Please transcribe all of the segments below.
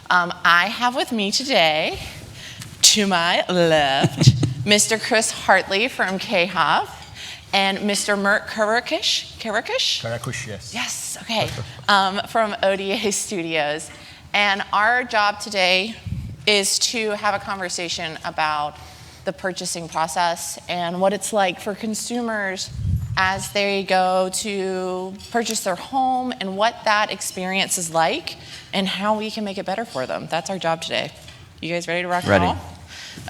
I have with me today, to my left, Mr. Chris Hartley from KHOV and Mr. Mert Karakush? Karakush, yes. Yes, okay, from ODA Studios. And our job today is to have a conversation about the purchasing process and what it's like for consumers as they go to purchase their home and what that experience is like and how we can make it better for them. That's our job today. You guys ready to rock and roll? Ready.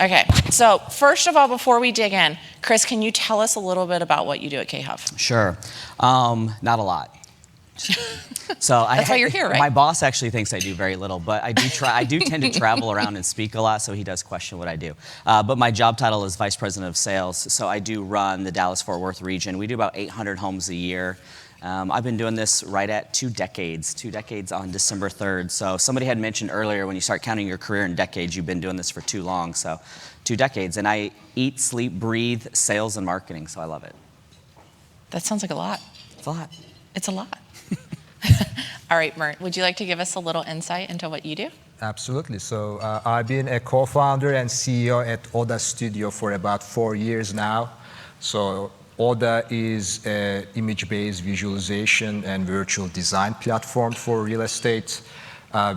Okay, so first of all, before we dig in, Chris, can you tell us a little bit about what you do at KHOV? Sure. Not a lot. So That's why you're here, right? My boss actually thinks I do very little, but I do try. I do tend to travel around and speak a lot, so he does question what I do. But my job title is Vice President of Sales, so I do run the Dallas-Fort Worth region. We do about 800 homes a year. I've been doing this right at 2 decades on December 3rd. So somebody had mentioned earlier, when you start counting your career in decades, you've been doing this for too long. So 2 decades, and I eat, sleep, breathe sales and marketing, so I love it. That sounds like a lot. It's a lot. It's a lot. All right, Mert, would you like to give us a little insight into what you do? Absolutely. So I've been a co-founder and CEO at ODA Studio for about 4 years now. So ODA is an image-based visualization and virtual design platform for real estate.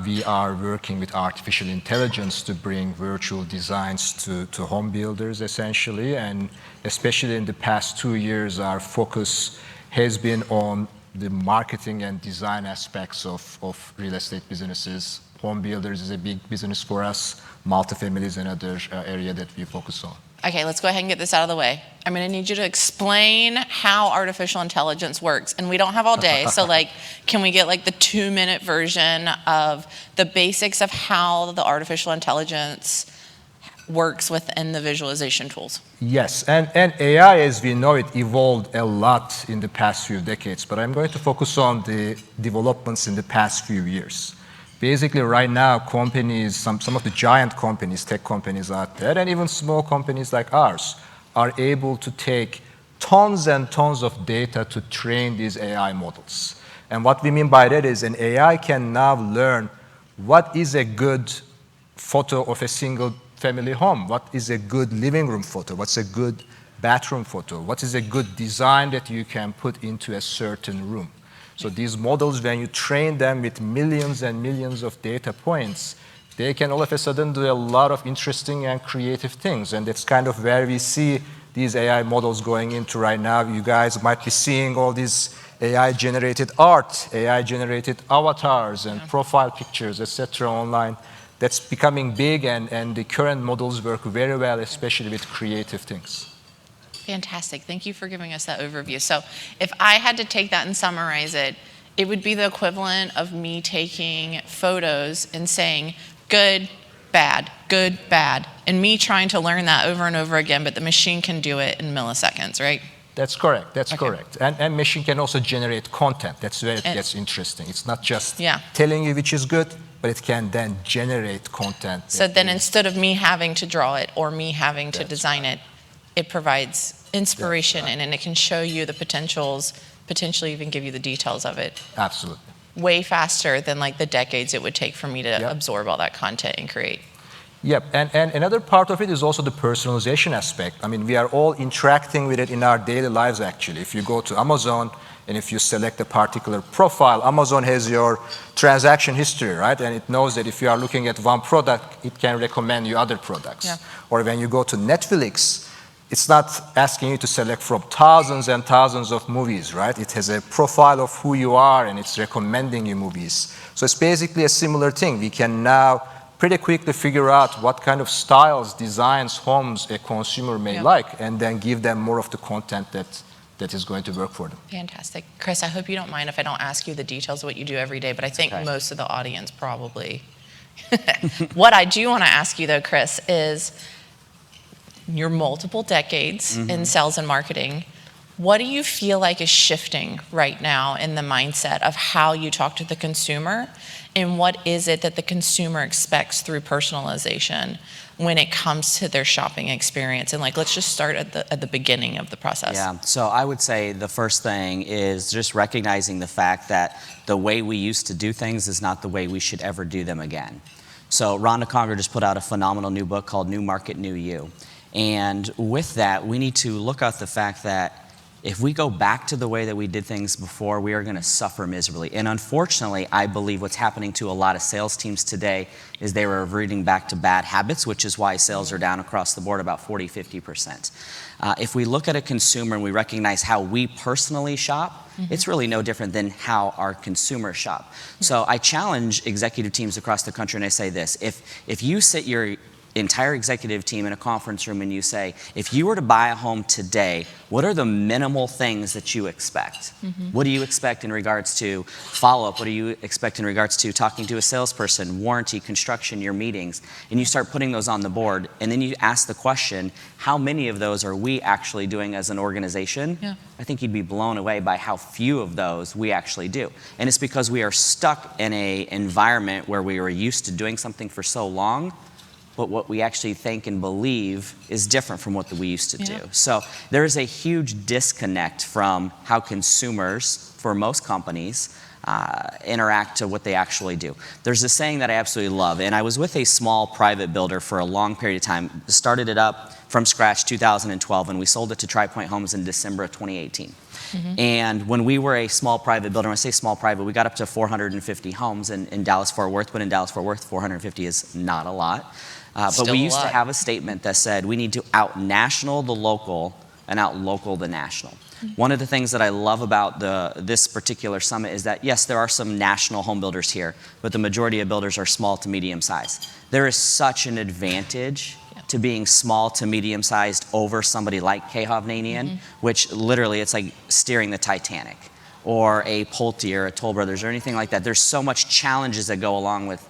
We are working with artificial intelligence to bring virtual designs to home builders, essentially. And especially in the past 2 years, our focus has been on the marketing and design aspects of real estate businesses. Home builders is a big business for us. Multifamily is another area that we focus on. Okay, let's go ahead and get this out of the way. I'm going to need you to explain how artificial intelligence works. And we don't have all day, so can we get the 2-minute version of the basics of how the artificial intelligence works within the visualization tools? Yes, and AI, as we know it, evolved a lot in the past few decades, but I'm going to focus on the developments in the past few years. Basically, right now, companies, some of the giant companies, tech companies out there, and even small companies like ours, are able to take tons and tons of data to train these AI models. And what we mean by that is an AI can now learn what is a good photo of a single family home, what is a good living room photo, what's a good bathroom photo, what is a good design that you can put into a certain room. So these models, when you train them with millions and millions of data points, they can all of a sudden do a lot of interesting and creative things. And that's kind of where we see these AI models going into right now. You guys might be seeing all these AI-generated art, AI-generated avatars and profile pictures, etc. online. That's becoming big, and the current models work very well, especially with creative things. Fantastic. Thank you for giving us that overview. So if I had to take that and summarize it, it would be the equivalent of me taking photos and saying, good, bad, and me trying to learn that over and over again, but the machine can do it in milliseconds, right? That's correct. That's correct. And machine can also generate content. That's where it gets interesting. It's not just telling you which is good, but it can then generate content. So then instead of me having to draw it or me having to design it, it provides inspiration and it can show you the potentials, potentially even give you the details of it. Absolutely. Way faster than the decades it would take for me to absorb all that content and create. Yep, and another part of it is also the personalization aspect. I mean, we are all interacting with it in our daily lives, actually. If you go to Amazon and if you select a particular profile, Amazon has your transaction history, right? And it knows that if you are looking at one product, it can recommend you other products. Yeah. Or when you go to Netflix, it's not asking you to select from thousands and thousands of movies, right? It has a profile of who you are and it's recommending you movies. So it's basically a similar thing. We can now pretty quickly figure out what kind of styles, designs, homes a consumer may like, and then give them more of the content that is going to work for them. Fantastic. Chris, I hope you don't mind if I don't ask you the details of what you do every day, but I think most of the audience probably. What I do want to ask you though, Chris, is your multiple decades in sales and marketing, what do you feel like is shifting right now in the mindset of how you talk to the consumer, and what is it that the consumer expects through personalization when it comes to their shopping experience? And let's just start at the beginning of the process. Yeah, so I would say the first thing is just recognizing the fact that the way we used to do things is not the way we should ever do them again. So Rhonda Conger just put out a phenomenal new book called New Market, New You. And with that, we need to look at the fact that if we go back to the way that we did things before, we are going to suffer miserably. And unfortunately, I believe what's happening to a lot of sales teams today is they were reverting back to bad habits, which is why sales are down across the board about 40–50%. If we look at a consumer and we recognize how we personally shop, it's really no different than how our consumers shop. So I challenge executive teams across the country and I say this, if you sit your entire executive team in a conference room and you say, if you were to buy a home today, what are the minimal things that you expect? What do you expect in regards to follow-up? What do you expect in regards to talking to a salesperson, warranty, construction, your meetings? And you start putting those on the board, and then you ask the question, how many of those are we actually doing as an organization? Yeah. I think you'd be blown away by how few of those we actually do. And it's because we are stuck in an environment where we were used to doing something for so long, but what we actually think and believe is different from what we used to do. So there is a huge disconnect from how consumers, for most companies, interact to what they actually do. There's a saying that I absolutely love, and I was with a small private builder for a long period of time. Started it up from scratch 2012, and we sold it to TriPoint Homes in December of 2018. And when we were a small private builder, when I say small private, we got up to 450 homes in Dallas-Fort Worth, but in Dallas-Fort Worth, 450 is not a lot. But we used to have a statement that said we need to out-national the local and out-local the national. One of the things that I love about this particular summit is that, yes, there are some national home builders here, but the majority of builders are small to medium sized. There is such an advantage to being small to medium sized over somebody like K. Hovnanian, which literally it's like steering the Titanic, or a Pulte or a Toll Brothers or anything like that. There's so much challenges that go along with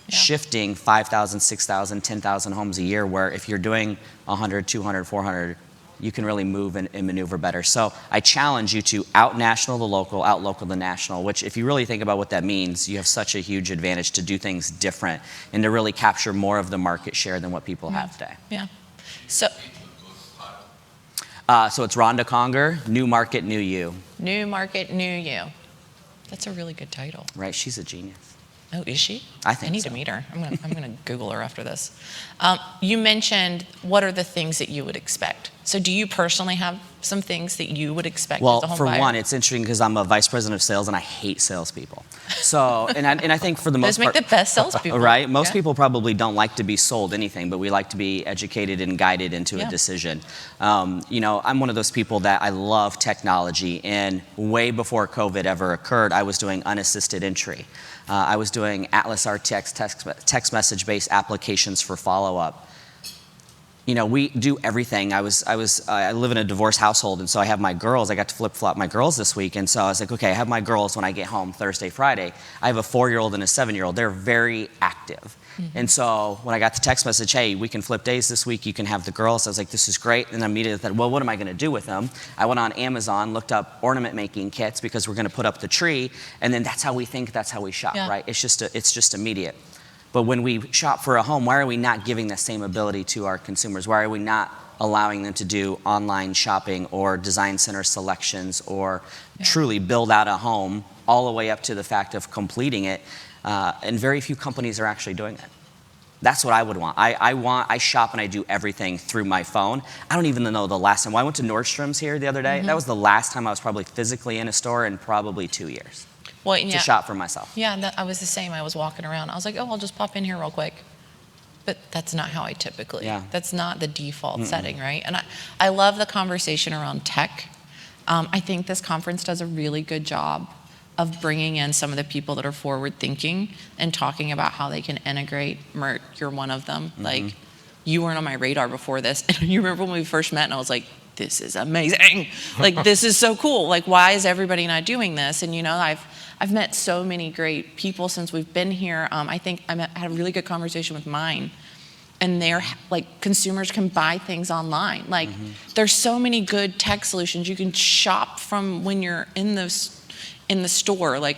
shifting 5,000, 6,000, 10,000 homes a year, where if you're doing 100, 200, 400, you can really move and maneuver better. So I challenge you to out-national the local, out-local the national, which if you really think about what that means, you have such a huge advantage to do things different and to really capture more of the market share than what people have today. Yeah. So it's Rhonda Conger, New Market, New You. New Market, New You. That's a really good title. Right, she's a genius. Oh, is she? I think I need so. to meet her. I'm gonna Google her after this. You mentioned what are the things that you would expect. So do you personally have some things that you would expect Well, as a home for buyer? one, it's interesting because I'm a vice president of sales and I hate salespeople. So, and I think for the most Those make part, the best salespeople. right? Most Yeah. people probably don't like to be sold anything, but we like to be educated and guided into a decision. You know, I'm one of those people that I love technology, and way before COVID ever occurred, I was doing unassisted entry. I was doing Atlas RTX text message-based applications for follow-up. You know, we do everything. I live in a divorced household, and so I have my girls. I got to flip-flop my girls this week, and so I was like, okay, I have my girls when I get home Thursday, Friday. I have a 4-year-old and a 7-year-old. They're very active. And so when I got the text message, hey, we can flip days this week, you can have the girls, I was like, this is great. And I immediately thought, well, what am I going to do with them? I went on Amazon, looked up ornament making kits because we're going to put up the tree, and then that's how we think, that's how we shop, right? It's just immediate. But when we shop for a home, why are we not giving the same ability to our consumers? Why are we not allowing them to do online shopping or design center selections or truly build out a home all the way up to the fact of completing it? And very few companies are actually doing it. That's what I would want. I shop and I do everything through my phone. I don't even know the last time. Well, I went to Nordstrom's here the other day. That was the last time I was probably physically in a store in probably 2 years. Well, to shop for myself. Yeah, I was the same. I was walking around. I was like, oh, I'll just pop in here real quick. But that's not how I typically, that's not the default setting, right? And I love the conversation around tech. I think this conference does a really good job of bringing in some of the people that are forward thinking and talking about how they can integrate. Mert, you're one of them. Like, you weren't on my radar before this. And you remember when we first met and I was like, this is amazing. Like, this is so cool. Like, why is everybody not doing this? And you know, I've met so many great people since we've been here. I think I had a really good conversation with mine. And they're like, consumers can buy things online. Like, there's so many good tech solutions. You can shop from when you're in the store, like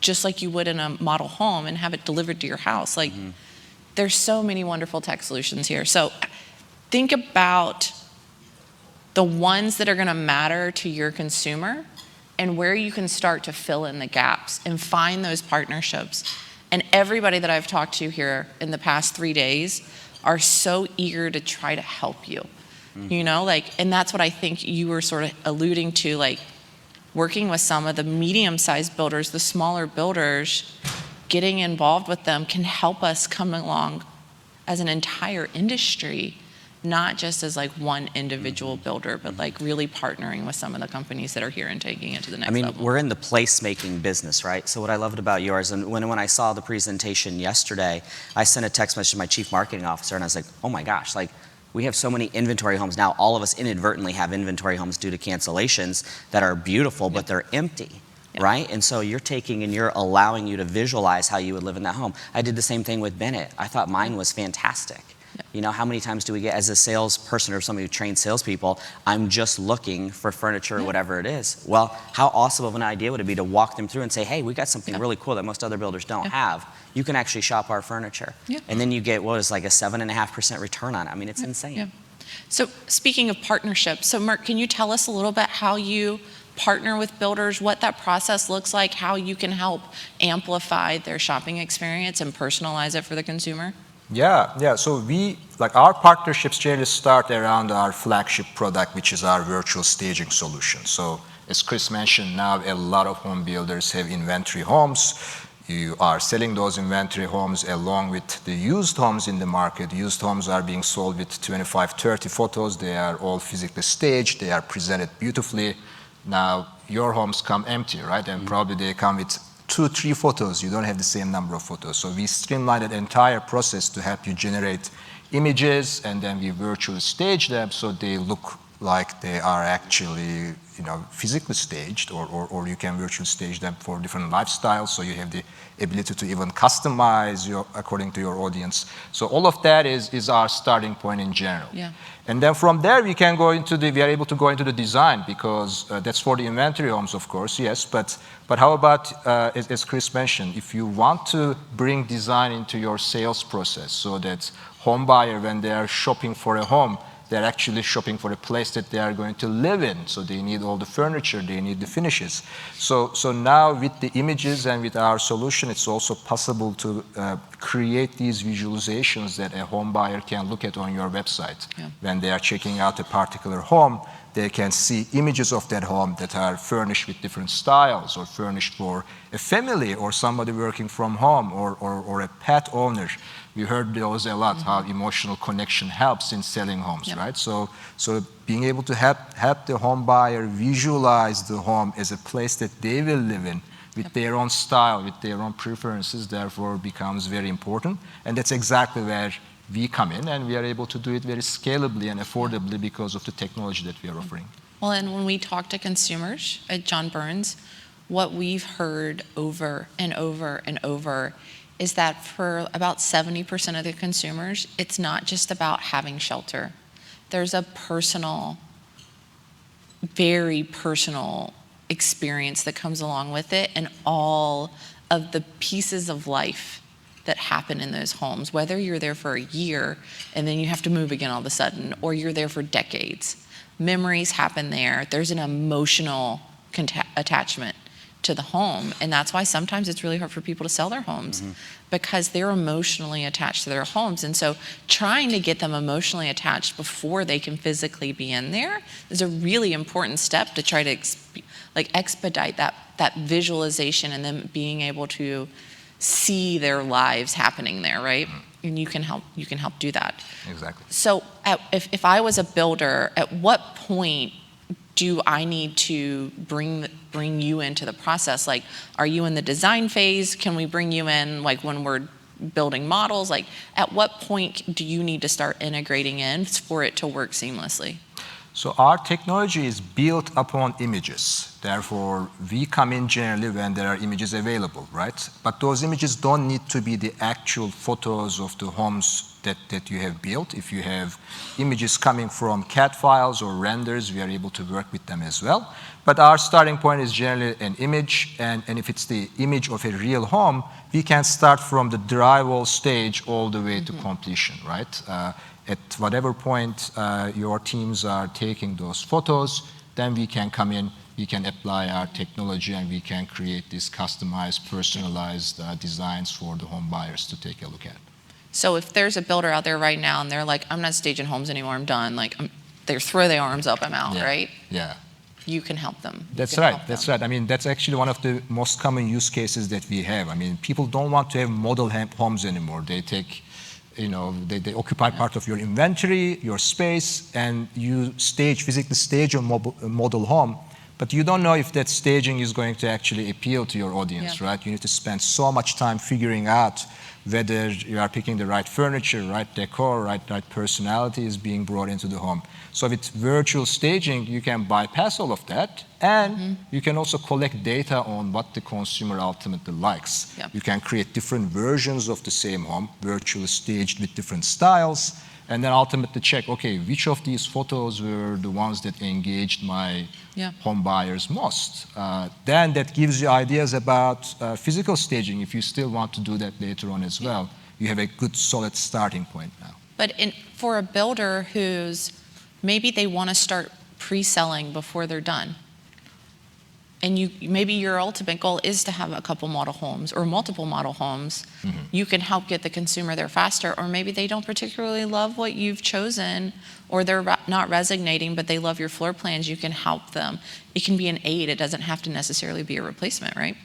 just like you would in a model home, and have it delivered to your house. Like, there's so many wonderful tech solutions here. So think about the ones that are gonna matter to your consumer and where you can start to fill in the gaps and find those partnerships And everybody that I've talked to here in the past 3 days are so eager to try to help you. You know, like, and that's what I think you were sort of alluding to, like working with some of the medium-sized builders, the smaller builders, getting involved with them can help us come along as an entire industry, not just as like one individual builder, but like really partnering with some of the companies that are here and taking it to the next level. We're in the placemaking business, right? So what I loved about yours, and when I saw the presentation yesterday, I sent a text message to my chief marketing officer, and I was like, oh my gosh, like we have so many inventory homes now. All of us inadvertently have inventory homes due to cancellations that are beautiful, but they're empty. Yeah. Right? And so you're taking and you're allowing you to visualize how you would live in that home. I did the same thing with Bennett. I thought mine was fantastic. Yeah. You know, how many times do we get, as a salesperson or somebody who trains salespeople, I'm just looking for furniture or whatever it is. Well, how awesome of an idea would it be to walk them through and say, hey, we got something really cool that most other builders don't have. You can actually shop our furniture. Yeah. And then you get, what is like a 7.5% return on it. I mean, it's insane. Yeah. So speaking of partnerships, so Mark, can you tell us a little bit how you partner with builders, what that process looks like, how you can help amplify their shopping experience and personalize it for the consumer? Yeah. So our partnerships generally start around our flagship product, which is our virtual staging solution. So as Chris mentioned, now a lot of home builders have inventory homes. You are selling those inventory homes along with the used homes in the market. Used homes are being sold with 25, 30 photos. They are all physically staged. They are presented beautifully. Now, your homes come empty, right? And probably they come with 2, 3 photos. You don't have the same number of photos. So we streamlined the entire process to help you generate images, and then we virtually stage them so they look like they are actually, physically staged, or you can virtually stage them for different lifestyles, so you have the ability to even customize according to your audience. So all of that is our starting point in general. Yeah. And then from there we are able to go into the design, because that's for the inventory homes, of course, yes. But how about, as Chris mentioned, if you want to bring design into your sales process, so that home buyer, when they are shopping for a home, they're actually shopping for a place that they are going to live in. So they need all the furniture, they need the finishes. So now with the images and with our solution, it's also possible to create these visualizations that a home buyer can look at on your website. Yeah. When they are checking out a particular home, they can see images of that home that are furnished with different styles, or furnished for a family, or somebody working from home, or a pet owner. We heard those a lot, how emotional connection helps in selling homes, right? So being able to help the home buyer visualize the home as a place that they will live in, with their own style, with their own preferences, therefore becomes very important. And that's exactly where we come in, and we are able to do it very scalably and affordably because of the technology that we are offering. Well, and when we talk to consumers at John Burns, what we've heard over and over and over is that for about 70% of the consumers, it's not just about having shelter. There's a personal, very personal experience that comes along with it, and all of the pieces of life that happen in those homes, whether you're there for a year and then you have to move again all of a sudden, or you're there for decades. Memories happen there. There's an emotional attachment to the home, and that's why sometimes it's really hard for people to sell their homes, because they're emotionally attached to their homes. And so trying to get them emotionally attached before they can physically be in there is a really important step to try to expedite that visualization, and them being able to see their lives happening there, right? And you can help do that. Exactly. So if I was a builder, at what point do I need to bring you into the process? Like, are you in the design phase? Can we bring you in like when we're building models? Like, at what point do you need to start integrating in for it to work seamlessly? So our technology is built upon images. Therefore, we come in generally when there are images available, right? But those images don't need to be the actual photos of the homes that you have built. If you have images coming from CAD files or renders, we are able to work with them as well. But our starting point is generally an image, and if it's the image of a real home, we can start from the drywall stage all the way to completion, right? At whatever point your teams are taking those photos, then we can come in, we can apply our technology and we can create these customized, personalized designs for the home buyers to take a look at. So if there's a builder out there right now and they're like, I'm not staging homes anymore, I'm done, like, they throw their arms up, I'm out, right? Yeah. You can help them. That's right. That's right. I mean, that's actually one of the most common use cases that we have. I mean, people don't want to have model homes anymore. They take, they occupy part of your inventory, your space, and you physically stage a model home, but you don't know if that staging is going to actually appeal to your audience, right? You need to spend so much time figuring out whether you are picking the right furniture, right decor, right personality is being brought into the home. So with virtual staging, you can bypass all of that, and you can also collect data on what the consumer ultimately likes. Yeah. You can create different versions of the same home, virtually staged with different styles, and then ultimately check, okay, which of these photos were the ones that engaged my home buyers most. Then that gives you ideas about physical staging if you still want to do that later on as well. You have a good solid starting point now. But for a builder who's, maybe they want to start pre-selling before they're done, and maybe your ultimate goal is to have a couple model homes or multiple model homes, you can help get the consumer there faster. Or maybe they don't particularly love what you've chosen, or they're not resonating, but they love your floor plans. You can help them. It can be an aid. It doesn't have to necessarily be a replacement, right?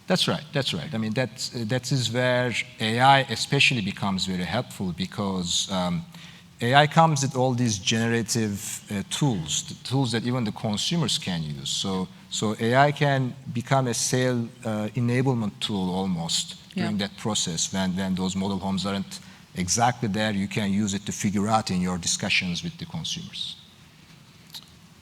That's right. That's right. I mean, that is where AI especially becomes very helpful, because AI comes with all these generative tools, the tools that even the consumers can use. So AI can become a sale enablement tool almost during that process. When those model homes aren't exactly there, you can use it to figure out in your discussions with the consumers.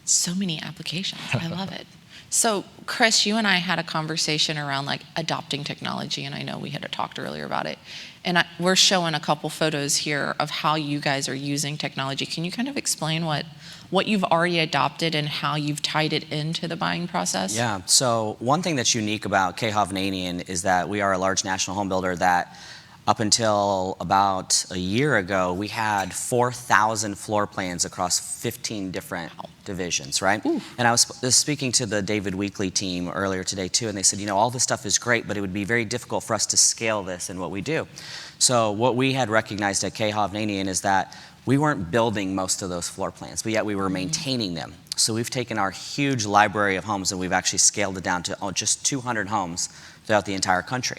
So many applications. I love it. So Chris, you and I had a conversation around like adopting technology, and I know we had talked earlier about it. And we're showing a couple photos here of how you guys are using technology. Can you kind of explain what you've already adopted and how you've tied it into the buying process? Yeah, so one thing that's unique about K. Hovnanian is that we are a large national home builder that up until about a year ago, we had 4,000 floor plans across 15 different divisions, right? Ooh. And I was speaking to the David Weekley team earlier today too, and they said, all this stuff is great, but it would be very difficult for us to scale this in what we do. So what we had recognized at K. Hovnanian is that we weren't building most of those floor plans, but yet we were maintaining them. So we've taken our huge library of homes and we've actually scaled it down to just 200 homes throughout the entire country.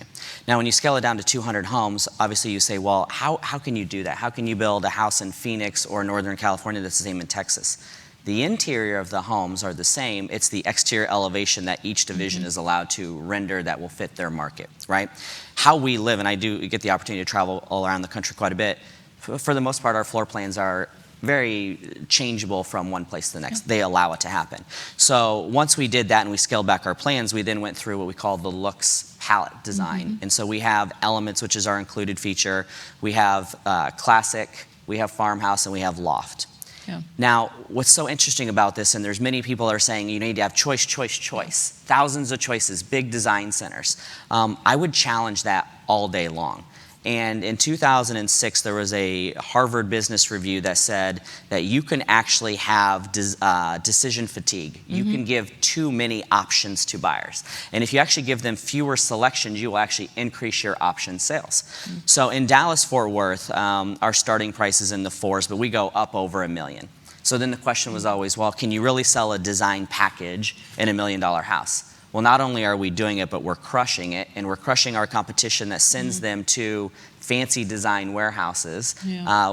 Now, when you scale it down to 200 homes, obviously you say, well, how can you do that? How can you build a house in Phoenix or Northern California that's the same in Texas? The interior of the homes are the same. It's the exterior elevation that each division is allowed to render that will fit their market, right? How we live, and I do get the opportunity to travel all around the country quite a bit, for the most part, our floor plans are very changeable from one place to the next. They allow it to happen. So once we did that and we scaled back our plans, we then went through what we call the looks palette design. And so we have elements, which is our included feature. We have classic, we have farmhouse, and we have loft. Yeah. Now, what's so interesting about this, and there's many people are saying you need to have choice, choice, choice. Thousands of choices, big design centers. I would challenge that all day long. And in 2006, there was a Harvard Business Review that said that you can actually have decision fatigue. You can give too many options to buyers. And if you actually give them fewer selections, you will actually increase your option sales. So in Dallas-Fort Worth, our starting price is in the 4s, but we go up over $1 million. So then the question was always, well, can you really sell a design package in $1 million house? Well, not only are we doing it, but we're crushing it, and we're crushing our competition that sends them to fancy design warehouses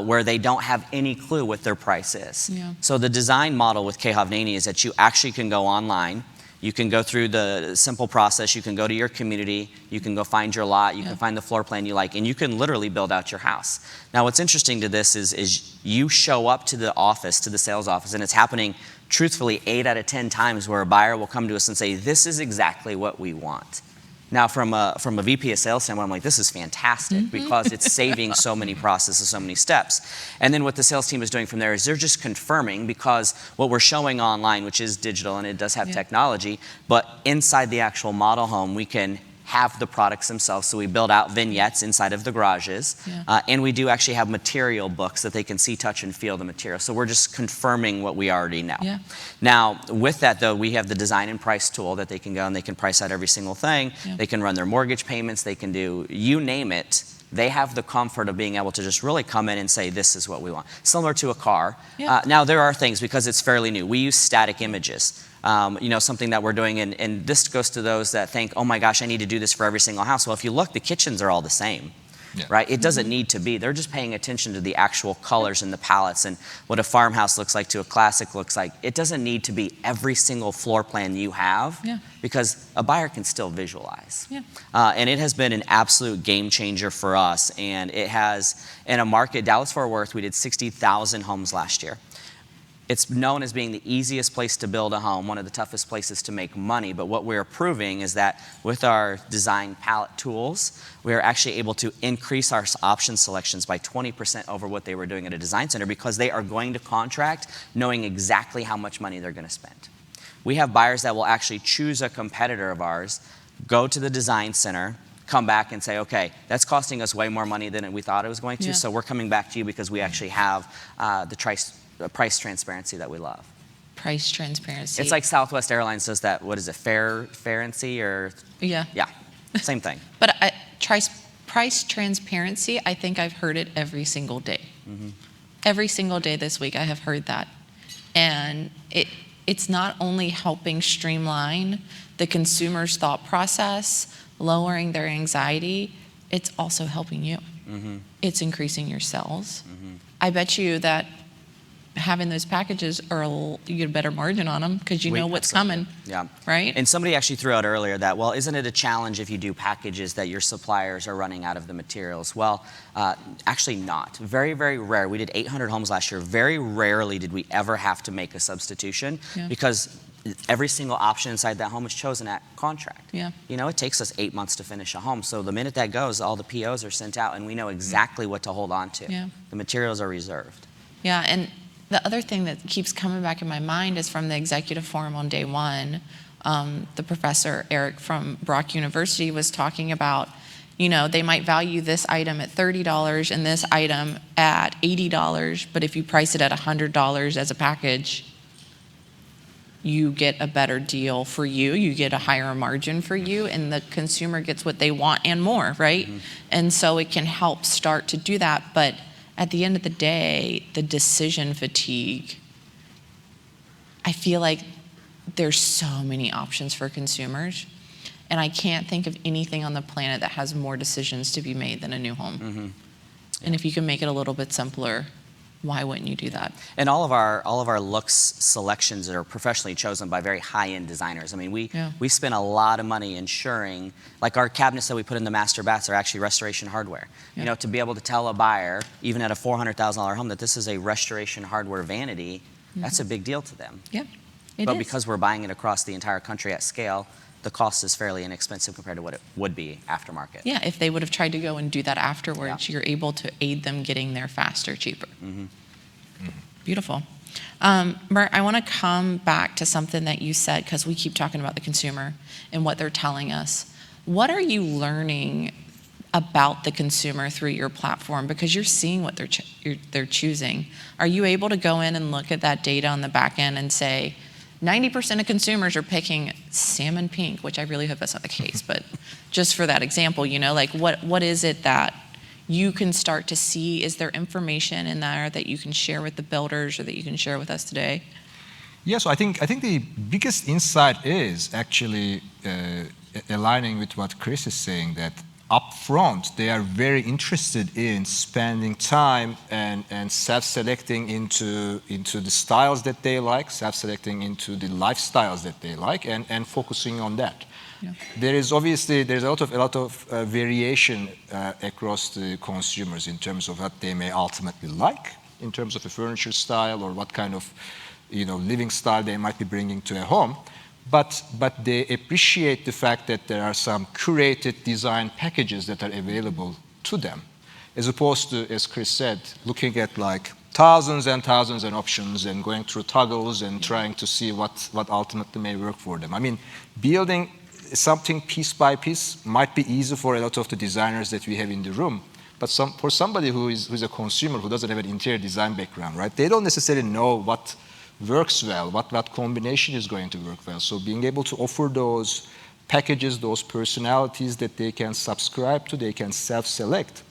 where they don't have any clue what their price is. So the design model with K. Hovnanian is that you actually can go online, you can go through the simple process, you can go to your community, you can go find your lot, you can find the floor plan you like, and you can literally build out your house. Now, what's interesting to this is you show up to the office, to the sales office, and it's happening truthfully 8 out of 10 times where a buyer will come to us and say, this is exactly what we want. Now, from a VP of sales standpoint, I'm like, this is fantastic because it's saving so many processes, so many steps. And then what the sales team is doing from there is they're just confirming, because what we're showing online, which is digital and it does have technology, but inside the actual model home, we can have the products themselves. So we build out vignettes inside of the garages. Yeah. And we do actually have material books that they can see, touch, and feel the material. So we're just confirming what we already know. Yeah. Now, with that, though, we have the design and price tool that they can go and they can price out every single thing. Yeah. They can run their mortgage payments. They can do, you name it. They have the comfort of being able to just really come in and say, this is what we want. Similar to a car. Yeah. Now, there are things, because it's fairly new, we use static images. Something that we're doing, and this goes to those that think, oh my gosh, I need to do this for every single house. Well, if you look, the kitchens are all the same. Yeah. Right? It doesn't need to be. They're just paying attention to the actual colors and the palettes and what a farmhouse looks like to a classic looks like. It doesn't need to be every single floor plan you have, Yeah. because a buyer can still visualize. Yeah. And it has been an absolute game changer for us. And it has, in a market, Dallas-Fort Worth, we did 60,000 homes last year. It's known as being the easiest place to build a home, one of the toughest places to make money. But what we're proving is that with our design palette tools, we are actually able to increase our option selections by 20% over what they were doing at a design center, because they are going to contract knowing exactly how much money they're going to spend. We have buyers that will actually choose a competitor of ours, go to the design center, come back and say, okay, that's costing us way more money than we thought it was going to, Yeah. so we're coming back to you because we actually have the price transparency that we love. Price transparency. It's like Southwest Airlines does that, what is it, fairency or? Yeah. Yeah, same thing. But price transparency, I think I've heard it every single day. Mm-hmm. Every single day this week I have heard that. And it's not only helping streamline the consumer's thought process, lowering their anxiety, it's also helping you. Mm-hmm. It's increasing your sales. Mm-hmm. I bet you that having those packages you get a better margin on them because you know what's Absolutely. coming. Yeah. Right? And somebody actually threw out earlier that, well, isn't it a challenge if you do packages that your suppliers are running out of the materials? Well, actually not. Very, very rare. We did 800 homes last year. Very rarely did we ever have to make a substitution, Yeah. because every single option inside that home is chosen at contract. Yeah. It takes us 8 months to finish a home. So the minute that goes, all the POs are sent out and we know exactly what to hold on to. Yeah. The materials are reserved. Yeah, and the other thing that keeps coming back in my mind is from the executive forum on day one, the professor, Eric from Brock University, was talking about, they might value this item at $30 and this item at $80, but if you price it at $100 as a package, you get a better deal for you, you get a higher margin for you, and the consumer gets what they want and more, right? Mm-hmm. And so it can help start to do that, but at the end of the day, the decision fatigue, I feel like there's so many options for consumers, and I can't think of anything on the planet that has more decisions to be made than a new home. Mm-hmm. And if you can make it a little bit simpler, why wouldn't you do that? And all of our looks selections are professionally chosen by very high-end designers. I mean, we spend a lot of money ensuring, like our cabinets that we put in the master baths are actually restoration hardware. Yeah. To be able to tell a buyer, even at a $400,000 home, that this is a restoration hardware vanity, that's a big deal to them. Yeah, it But is. because we're buying it across the entire country at scale, the cost is fairly inexpensive compared to what it would be aftermarket. Yeah, if they would have tried to go and do that afterwards, Yeah. you're able to aid them getting there faster, cheaper. Mm-hmm. Beautiful. Mert, I want to come back to something that you said, because we keep talking about the consumer and what they're telling us. What are you learning about the consumer through your platform? Because you're seeing what they're choosing. Are you able to go in and look at that data on the back end and say, 90% of consumers are picking salmon pink, which I really hope that's not the case, but just for that example, what is it that you can start to see? Is there information in there that you can share with the builders or that you can share with us today? Yeah, so I think the biggest insight is actually aligning with what Chris is saying, that upfront they are very interested in spending time and self-selecting into the styles that they like, self-selecting into the lifestyles that they like, and focusing on that. Yeah. There's a lot of variation across the consumers in terms of what they may ultimately like, in terms of a furniture style or what kind of living style they might be bringing to a home. But they appreciate the fact that there are some curated design packages that are available to them, as opposed to, as Chris said, looking at like thousands and thousands of options and going through toggles and trying to see what ultimately may work for them. I mean, building something piece by piece might be easy for a lot of the designers that we have in the room. But for somebody who's a consumer who doesn't have an interior design background, right? They don't necessarily know what works well, what combination is going to work well. So being able to offer those packages, those personalities that they can subscribe to, they can self-select,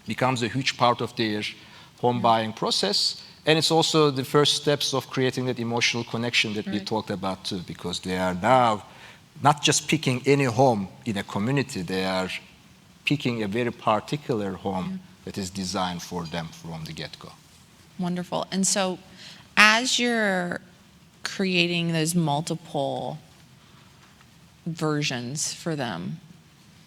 becomes a huge part of their home buying process. And it's also the first steps of creating that emotional connection that we talked about too, because they are now not just picking any home in a community, they are picking a very particular home that is designed for them from the get-go. Wonderful. And so as you're creating those multiple versions for them,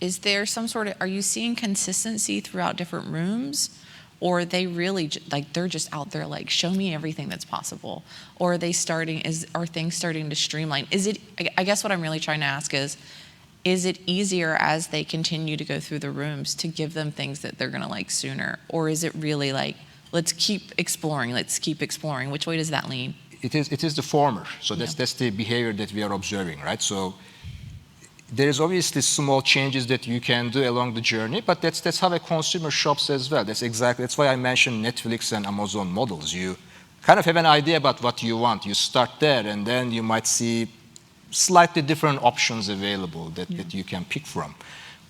is there some sort of, are you seeing consistency throughout different rooms? Or are they really, like, they're just out there like, show me everything that's possible? Or are they are things starting to streamline? I guess what I'm really trying to ask is it easier as they continue to go through the rooms to give them things that they're gonna like sooner? Or is it really like, let's keep exploring, Which way does that lean? It is the former. So that's the behavior that we are observing, right? So there is obviously small changes that you can do along the journey, but that's how a consumer shops as well. That's why I mentioned Netflix and Amazon models. You kind of have an idea about what you want. You start there, and then you might see slightly different options available that you can pick from.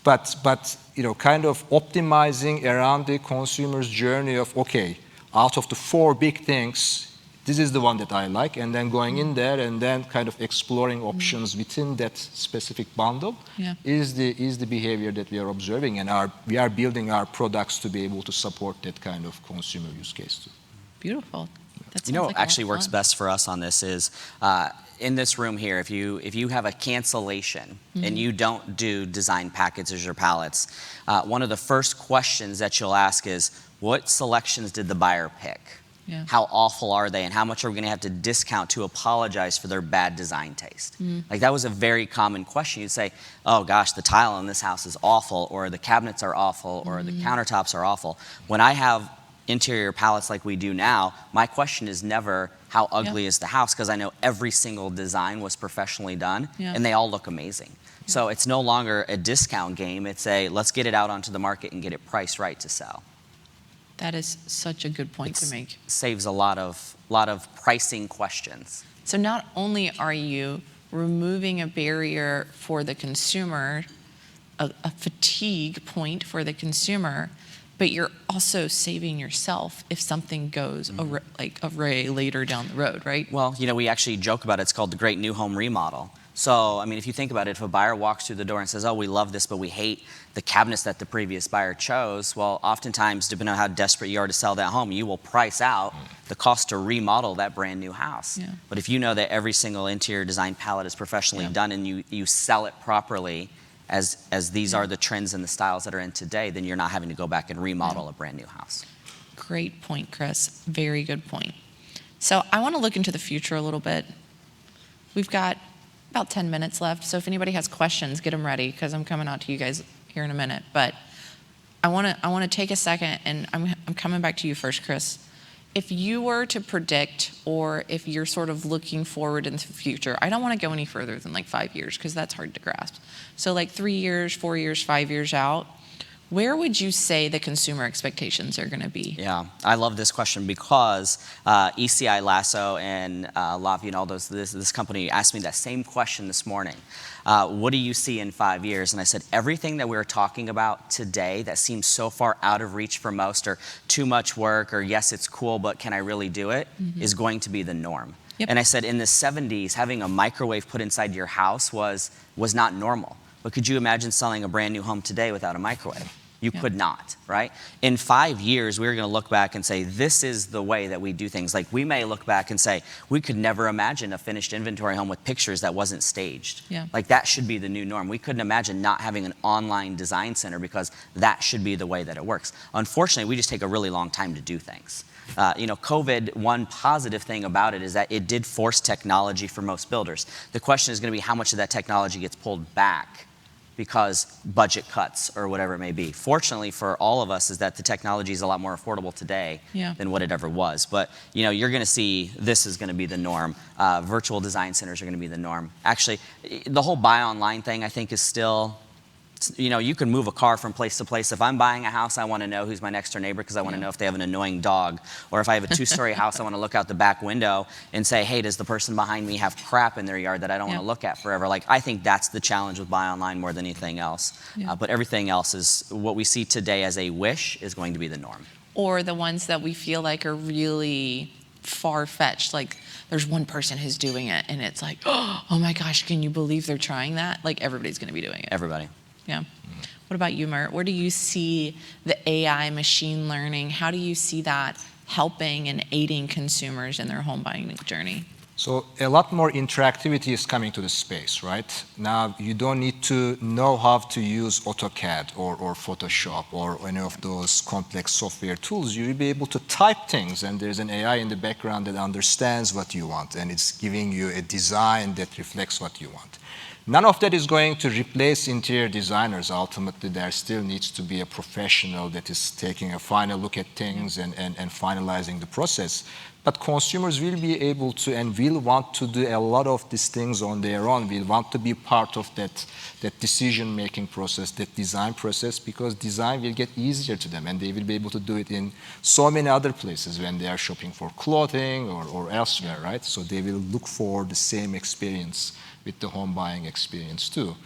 But kind of optimizing around the consumer's journey of, okay, out of the 4 big things, this is the one that I like, and then going in there and then kind of exploring options within that specific bundle is the behavior that we are observing, and we are building our products to be able to support that kind of consumer use case too. Beautiful. What actually works best for us on this is in this room here, if you have a cancellation and you don't do design packages or palettes, one of the first questions that you'll ask is, what selections did the buyer pick? Yeah. How awful are they, and how much are we going to have to discount to apologize for their bad design taste? Like, that was a very common question. You'd say, oh gosh, the tile in this house is awful, or the cabinets are awful, or the countertops are awful. When I have interior palettes like we do now, my question is never how ugly is the house, because I know every single design was professionally done and they all look amazing. So it's no longer a discount game. It's let's get it out onto the market and get it priced right to sell. That is such a good point to make. Saves a lot of pricing questions. So not only are you removing a barrier for the consumer, a fatigue point for the consumer, but you're also saving yourself if something goes array later down the road, right? Well, we actually joke about it. It's called the Great New Home Remodel. So, I mean, if you think about it, if a buyer walks through the door and says, oh, we love this, but we hate the cabinets that the previous buyer chose, well, oftentimes, depending on how desperate you are to sell that home, you will price out the cost to remodel that brand new house. Yeah. But if you know that every single interior design palette is professionally done and you sell it properly, as these are the trends and the styles that are in today, then you're not having to go back and remodel a brand new house. Great point, Chris. Very good point. So I want to look into the future a little bit. We've got about 10 minutes left, so if anybody has questions, get them ready, because I'm coming out to you guys here in a minute. But I want to take a second, and I'm coming back to you first, Chris. If you were to predict, or if you're sort of looking forward into the future, I don't want to go any further than like 5 years, because that's hard to grasp. So like 3 years, 4 years, 5 years out, where would you say the consumer expectations are going to be? Yeah, I love this question because ECI Lasso and Lavi and all those, this company asked me that same question this morning. What do you see in 5 years? And I said, everything that we're talking about today that seems so far out of reach for most, or too much work, or yes, it's cool, but can I really do it, is going to be the norm. Yep. And I said, in the 70s, having a microwave put inside your house was not normal. But could you imagine selling a brand new home today without a microwave? You could not, right? In 5 years, we're going to look back and say, this is the way that we do things. Like, we may look back and say, we could never imagine a finished inventory home with pictures that wasn't staged. Yeah. Like, that should be the new norm. We couldn't imagine not having an online design center, because that should be the way that it works. Unfortunately, we just take a really long time to do things. COVID, one positive thing about it is that it did force technology for most builders. The question is going to be how much of that technology gets pulled back because budget cuts or whatever it may be. Fortunately for all of us is that the technology is a lot more affordable today than what it ever was. But you're going to see this is going to be the norm. Virtual design centers are going to be the norm. Actually, the whole buy online thing I think is still, you can move a car from place to place. If I'm buying a house, I want to know who's my next door neighbor because I want to know if they have an annoying dog. Or if I have a 2-story house, I want to look out the back window and say, hey, does the person behind me have crap in their yard that I don't want to look at forever? Like, I think that's the challenge with buy online more than anything else. But everything else is what we see today as a wish is going to be the norm. Or the ones that we feel like are really far-fetched, like there's one person who's doing it and it's like, oh my gosh, can you believe they're trying that? Like everybody's going to be doing it. Everybody. Yeah. What about you, Mert? Where do you see the AI, machine learning? How do you see that helping and aiding consumers in their home buying journey? So a lot more interactivity is coming to the space, right? Now you don't need to know how to use AutoCAD or Photoshop or any of those complex software tools. You'll be able to type things and there's an AI in the background that understands what you want and it's giving you a design that reflects what you want. None of that is going to replace interior designers. Ultimately, there still needs to be a professional that is taking a final look at things and finalizing the process. But consumers will be able to and will want to do a lot of these things on their own. Will want to be part of that decision-making process, that design process, because design will get easier to them and they will be able to do it in so many other places when they are shopping for clothing or elsewhere, right? So they will look for the same experience with the home buying experience too.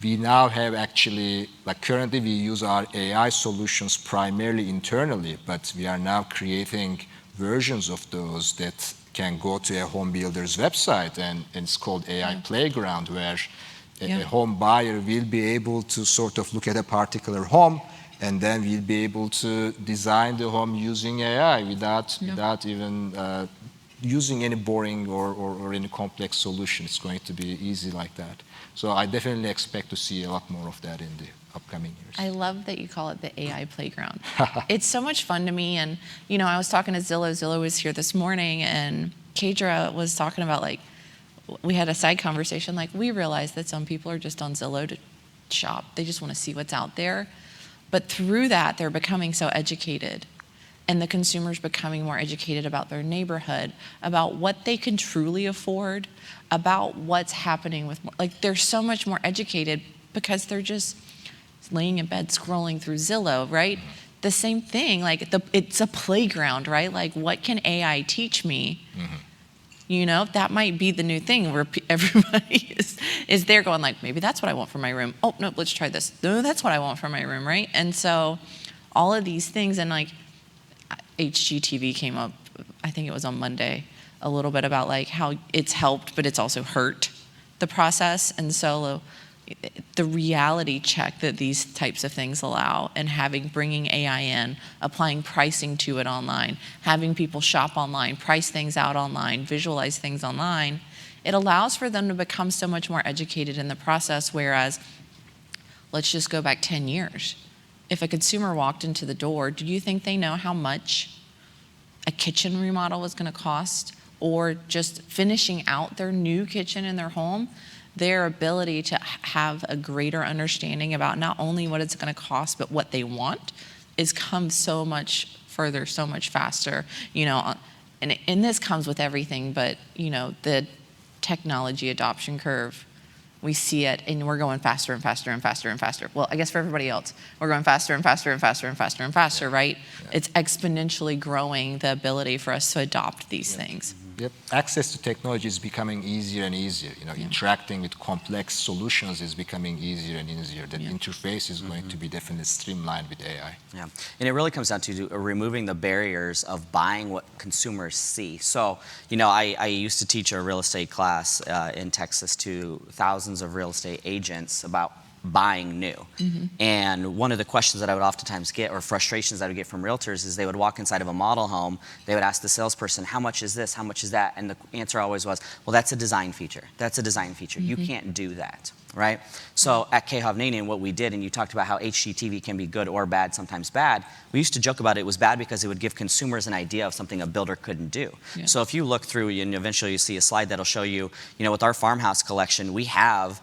We now have actually, like currently we use our AI solutions primarily internally, but we are now creating versions of those that can go to a home builder's website and it's called AI Playground, where a home buyer will be able to sort of look at a particular home and then we'll be able to design the home using AI without even using any boring or any complex solution. It's going to be easy like that. So I definitely expect to see a lot more of that in the upcoming years. I love that you call it the AI playground. It's so much fun to me. And, I was talking to Zillow. Zillow was here this morning and Kadra was talking about we had a side conversation, we realize that some people are just on Zillow to shop. They just want to see what's out there. But through that, they're becoming so educated. And the consumer's becoming more educated about their neighborhood, about what they can truly afford, about what's happening with, they're so much more educated because they're just laying in bed scrolling through Zillow, right? The same thing, it's a playground, right? What can AI teach me? That might be the new thing where everybody is there going maybe that's what I want for my room. Oh, no, let's try this. No, that's what I want for my room, right? And so all of these things and HGTV came up, I think it was on Monday, a little bit about how it's helped, but it's also hurt the process. And so the reality check that these types of things allow and bringing AI in, applying pricing to it online, having people shop online, price things out online, visualize things online, it allows for them to become so much more educated in the process. Whereas, let's just go back 10 years. If a consumer walked into the door, do you think they know how much a kitchen remodel was going to cost, or just finishing out their new kitchen in their home? Their ability to have a greater understanding about not only what it's going to cost, but what they want is come so much further, so much faster. And this comes with everything, but the technology adoption curve, we see it, and we're going faster and faster and faster and faster. Well, I guess for everybody else, we're going faster and faster and faster and faster and faster, right? Yeah. It's exponentially growing the ability for us to adopt these things. Yep. Access to technology is becoming easier and easier. Interacting with complex solutions is becoming easier and easier. The interface is going to be definitely streamlined with AI. Yeah, and it really comes down to removing the barriers of buying what consumers see. So, I used to teach a real estate class in Texas to thousands of real estate agents about buying new. And one of the questions that I would oftentimes get, or frustrations that I would get from realtors, is they would walk inside of a model home, they would ask the salesperson, how much is this, how much is that? And the answer always was, well, that's a design feature. That's a design feature. You can't do that, right? So at Kehavnanian, what we did, and you talked about how HGTV can be good or bad, sometimes bad, we used to joke about it was bad because it would give consumers an idea of something a builder couldn't do. Yeah. So if you look through, and eventually you see a slide that'll show you, with our farmhouse collection, we have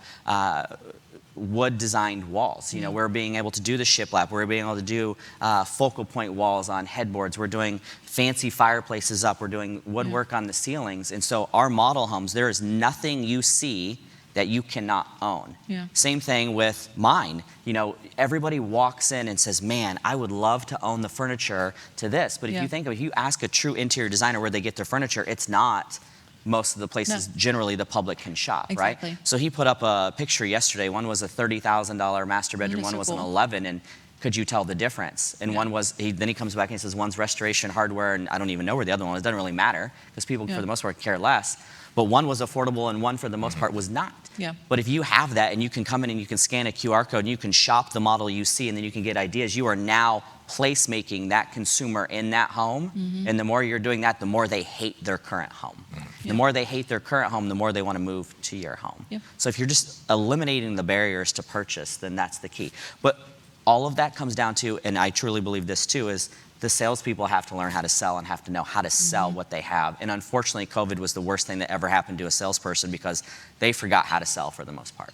wood designed walls. You know, we're being able to do the shiplap. We're being able to do focal point walls on headboards. We're doing fancy fireplaces up. We're doing woodwork on the ceilings. And so our model homes, there is nothing you see that you cannot own. Yeah. Same thing with mine. You know, everybody walks in and says, man, I would love to own the furniture to this. But if you think of it, if you ask a true interior designer where they get their furniture, it's not most of the places generally the public can shop, Exactly. right? So he put up a picture yesterday. One was a $30,000 master bedroom, one was an 11, and could you tell the difference? And one was, then he comes back and he says, one's restoration hardware, and I don't even know where the other one was. It doesn't really matter, because people, for the most part, care less. But one was affordable, and one, for the most part, was not. Yeah. But if you have that, and you can come in and you can scan a QR code, and you can shop the model you see, and then you can get ideas, you are now placemaking that consumer in that home. And the more you're doing that, the more they hate their current home. The more they hate their current home, the more they want to move to your home. So if you're just eliminating the barriers to purchase, then that's the key. But all of that comes down to, and I truly believe this too, is the salespeople have to learn how to sell and have to know how to sell what they have. And unfortunately, COVID was the worst thing that ever happened to a salesperson, because they forgot how to sell for the most part.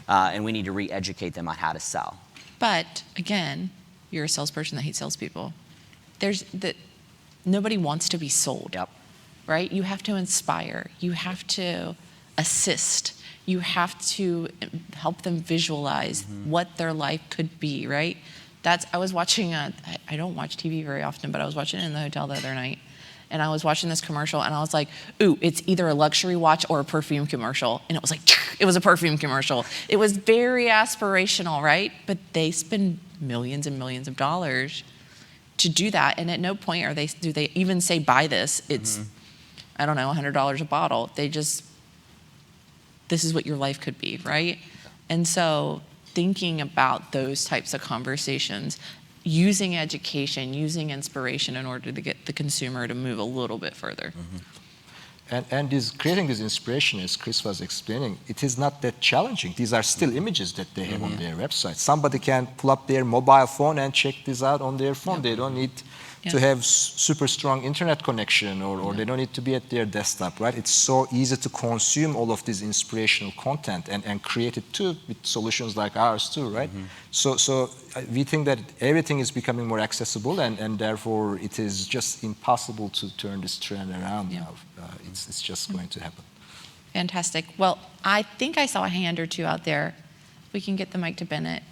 And we need to re-educate them on how to sell. But again, you're a salesperson that hates salespeople. Nobody wants to be sold. Right? You have to inspire. You have to assist. You have to help them visualize what their life could be, right? I was watching, I don't watch TV very often, but I was watching it in the hotel the other night. And I was watching this commercial, and I was like, ooh, it's either a luxury watch or a perfume commercial. And it was like, it was a perfume commercial. It was very aspirational, right? But they spend millions and millions of dollars to do that. And at no point do they even say, buy this. It's, I don't know, $100 a bottle. This is what your life could be, right? And so thinking about those types of conversations, using education, using inspiration in order to get the consumer to move a little bit further. And creating this inspiration, as Chris was explaining, it is not that challenging. These are still images that they have on their website. Somebody can pull up their mobile phone and check this out on their phone. They don't need to have super strong internet connection, or they don't need to be at their desktop, right? It's so easy to consume all of this inspirational content and create it too with solutions like ours too, right? So we think that everything is becoming more accessible, and therefore it is just impossible to turn this trend around now. It's just going to happen. Fantastic. Well, I think I saw a hand or two out there. We can get the mic to Bennett,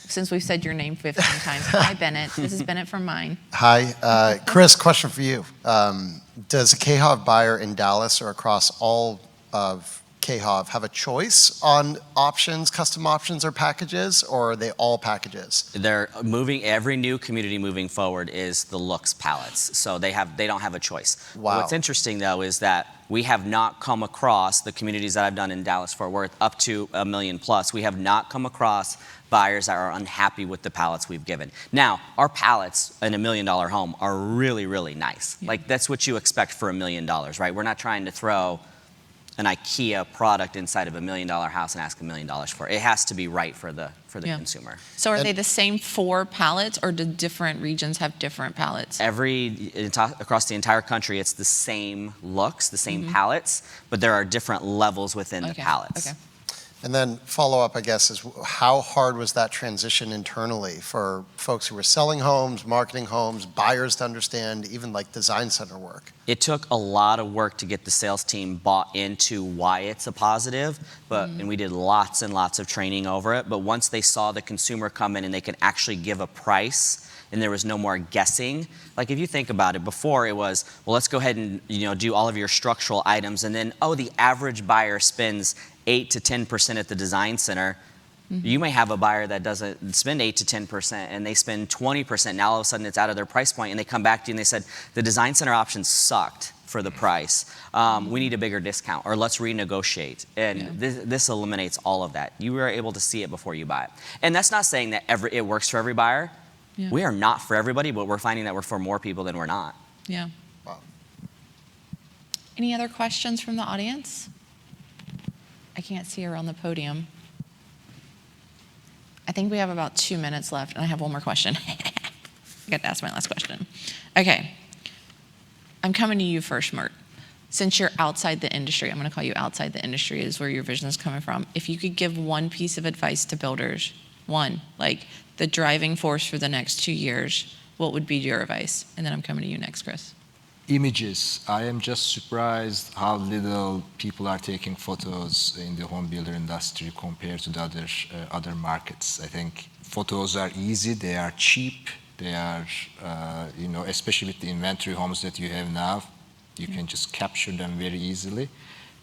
since we've said your name 15 times. Hi, Bennett. This is Bennett from Mine. Hi. Chris, question for you. Does a KHOV buyer in Dallas or across all of KHOV have a choice on options, custom options, or packages, or are they all packages? They're moving, every new community moving forward is the looks palettes. So they don't have a choice. Wow. What's interesting though is that we have not come across the communities that I've done in Dallas-Fort Worth up to $1 million plus. We have not come across buyers that are unhappy with the palettes we've given. Now, our palettes in $1 million home are really, really nice. Like that's what you expect for $1 million, right? We're not trying to throw an IKEA product inside of $1 million house and ask $1 million for it. It has to be right for the consumer. So are they the same 4 palettes, or do different regions have different palettes? Across the entire country, it's the same looks, the same palettes, but there are different levels within the palettes. Okay. And then follow up, I guess, is how hard was that transition internally for folks who were selling homes, marketing homes, buyers to understand, even like design center work? It took a lot of work to get the sales team bought into why it's a positive, and we did lots and lots of training over it. But once they saw the consumer come in and they could actually give a price, and there was no more guessing. Like if you think about it, before it was, well, let's go ahead and do all of your structural items, and then the average buyer spends 8 to 10% at the design center. You may have a buyer that doesn't spend 8 to 10% and they spend 20%. Now all of a sudden it's out of their price point, and they come back to you and they said, the design center options sucked for the price. We need a bigger discount, or let's renegotiate. And this eliminates all of that. You are able to see it before you buy it. And that's not saying that it works for every buyer. We are not for everybody, but we're finding that we're for more people than we're not. Yeah. Wow. Any other questions from the audience? I can't see her on the podium. I think we have about 2 minutes left, and I have one more question. I got to ask my last question. Okay. I'm coming to you first, Mert. since you're outside the industry, I'm going to call you outside the industry is where your vision is coming from. If you could give one piece of advice to builders, one, like the driving force for the next 2 years, what would be your advice? And then I'm coming to you next, Chris. Images. I am just surprised how little people are taking photos in the home builder industry compared to the other markets. I think photos are easy, they are cheap, they are, especially with the inventory homes that you have now, you can just capture them very easily.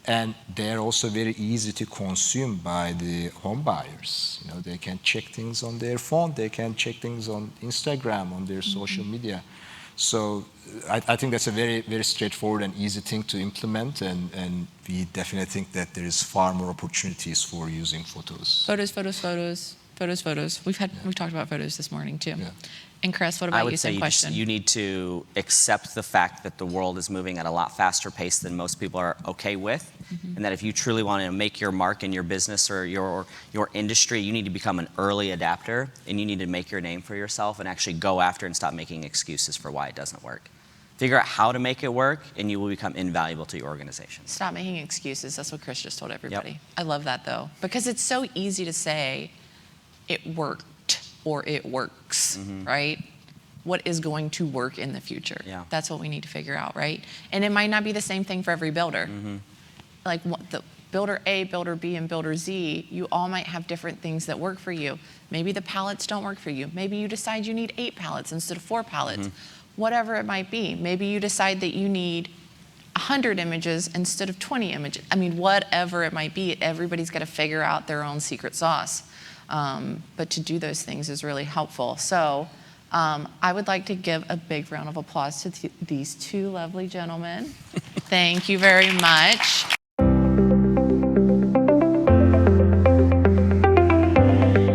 And they're also very easy to consume by the home buyers. They can check things on their phone, they can check things on Instagram, on their social media. So I think that's a very, very straightforward and easy thing to implement, and we definitely think that there is far more opportunities for using photos. Photos. We've talked about photos this morning too. Yeah. And Chris, what about you? I would say Same question. you need to accept the fact that the world is moving at a lot faster pace than most people are okay with, and that if you truly want to make your mark in your business or your industry, you need to become an early adapter, and you need to make your name for yourself and actually go after and stop making excuses for why it doesn't work. Figure out how to make it work, and you will become invaluable to your organization. Stop making excuses. That's what Chris just told everybody. Yep. I love that though, because it's so easy to say it worked or it works, right? What is going to work in the future? Yeah. That's what we need to figure out, right? And it might not be the same thing for every builder. Like the builder A, builder B, and builder Z, you all might have different things that work for you. Maybe the pallets don't work for you. Maybe you decide you need 8 pallets instead of 4 pallets. Whatever it might be. Maybe you decide that you need 100 images instead of 20 images. I mean, whatever it might be, everybody's got to figure out their own secret sauce. But to do those things is really helpful. So I would like to give a big round of applause to these two lovely gentlemen. Thank you very much.